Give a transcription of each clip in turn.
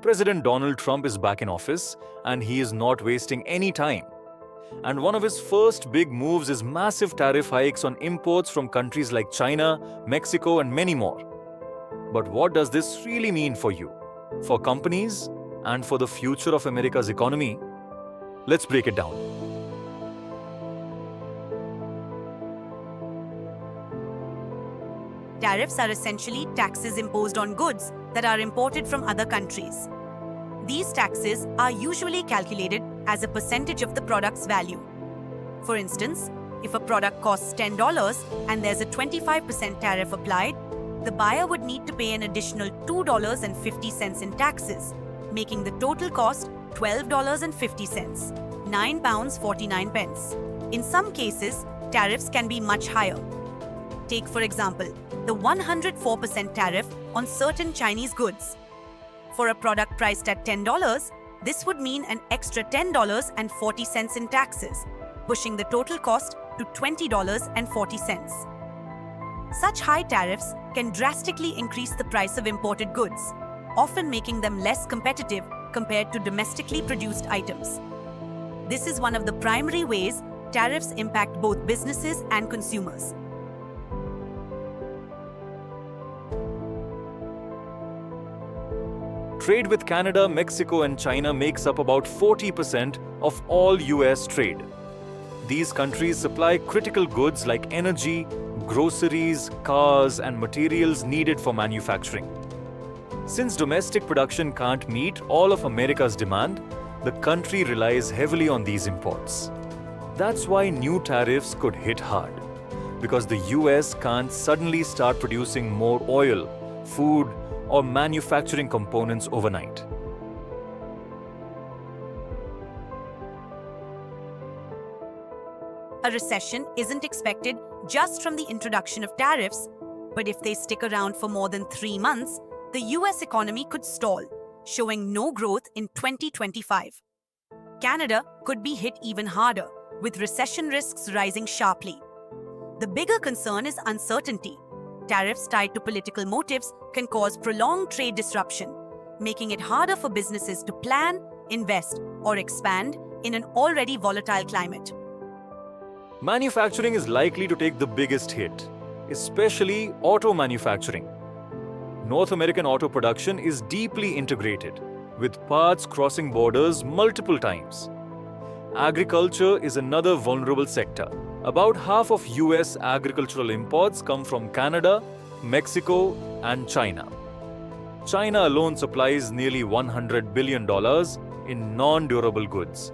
President Donald Trump is back in office and he is not wasting any time. And one of his first big moves is massive tariff hikes on imports from countries like China, Mexico, and many more. But what does this really mean for you, for companies, and for the future of America's economy? Let's break it down. Tariffs are essentially taxes imposed on goods that are imported from other countries. These taxes are usually calculated as a percentage of the product's value. For instance, if a product costs $10 and there's a 25% tariff applied, the buyer would need to pay an additional $2.50 in taxes, making the total cost $12.50, £9.49. In some cases, tariffs can be much higher. Take, for example, the 104% tariff on certain Chinese goods. For a product priced at $10, this would mean an extra $10.40 in taxes, pushing the total cost to $20.40. Such high tariffs can drastically increase the price of imported goods, often making them less competitive compared to domestically produced items. This is one of the primary ways tariffs impact both businesses and consumers. Trade with Canada, Mexico, and China makes up about 40% of all US trade. These countries supply critical goods like energy, groceries, cars, and materials needed for manufacturing. Since domestic production can't meet all of America's demand, the country relies heavily on these imports. That's why new tariffs could hit hard, because the US can't suddenly start producing more oil, food, or manufacturing components overnight. A recession isn't expected just from the introduction of tariffs, but if they stick around for more than 3 months, the US economy could stall, showing no growth in 2025. Canada could be hit even harder, with recession risks rising sharply. The bigger concern is uncertainty. Tariffs tied to political motives can cause prolonged trade disruption, making it harder for businesses to plan, invest, or expand in an already volatile climate. Manufacturing is likely to take the biggest hit, especially auto manufacturing. North American auto production is deeply integrated, with parts crossing borders multiple times. Agriculture is another vulnerable sector. About half of US agricultural imports come from Canada, Mexico, and China. China alone supplies nearly $100 billion in non-durable goods,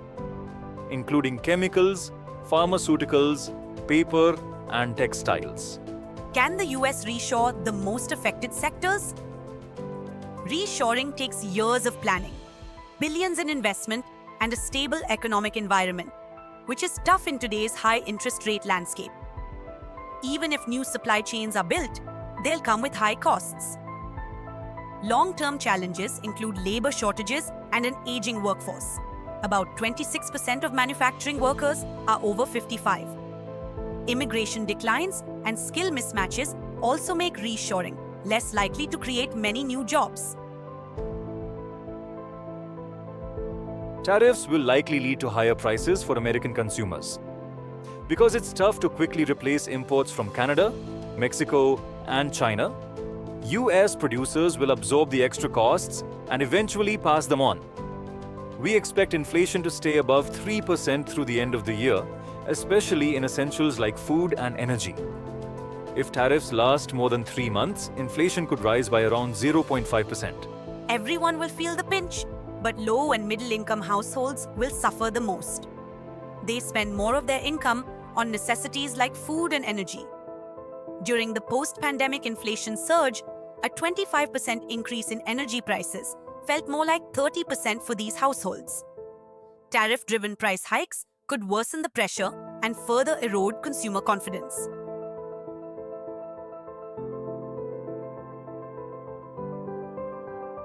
including chemicals, pharmaceuticals, paper, and textiles. Can the US reshore the most affected sectors? Reshoring takes years of planning, billions in investment, and a stable economic environment, which is tough in today's high interest rate landscape. Even if new supply chains are built, they'll come with high costs. Long-term challenges include labor shortages and an aging workforce. About 26% of manufacturing workers are over 55. Immigration declines and skill mismatches also make reshoring less likely to create many new jobs. Tariffs will likely lead to higher prices for American consumers. Because it's tough to quickly replace imports from Canada, Mexico, and China, US producers will absorb the extra costs and eventually pass them on. We expect inflation to stay above 3% through the end of the year, especially in essentials like food and energy. If tariffs last more than 3 months, inflation could rise by around 0.5%. Everyone will feel the pinch, but low and middle-income households will suffer the most. They spend more of their income on necessities like food and energy. During the post-pandemic inflation surge, a 25% increase in energy prices felt more like 30% for these households. Tariff-driven price hikes could worsen the pressure and further erode consumer confidence.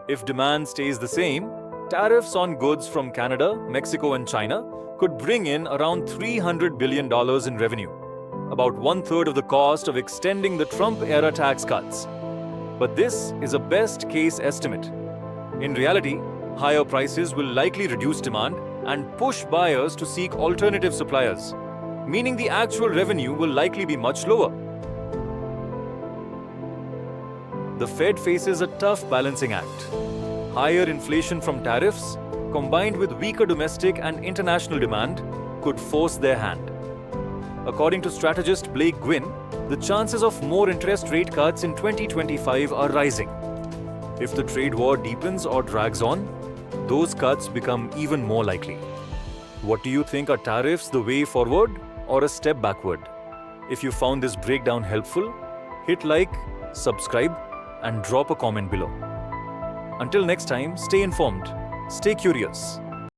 If demand stays the same, tariffs on goods from Canada, Mexico, and China could bring in around $300 billion in revenue, about 1/3 of the cost of extending the Trump-era tax cuts. But this is a best-case estimate. In reality, Higher prices will likely reduce demand and push buyers to seek alternative suppliers, meaning the actual revenue will likely be much lower. The Fed faces a tough balancing act. Higher inflation from tariffs, combined with weaker domestic and international demand, could force their hand. According to strategist Blake Gwynn, the chances of more interest rate cuts in 2025 are rising. If the trade war deepens or drags on, those cuts become even more likely. What do you think? Are tariffs the way forward or a step backward? If you found this breakdown helpful, hit like, subscribe, and drop a comment below. Until next time, stay informed, stay curious.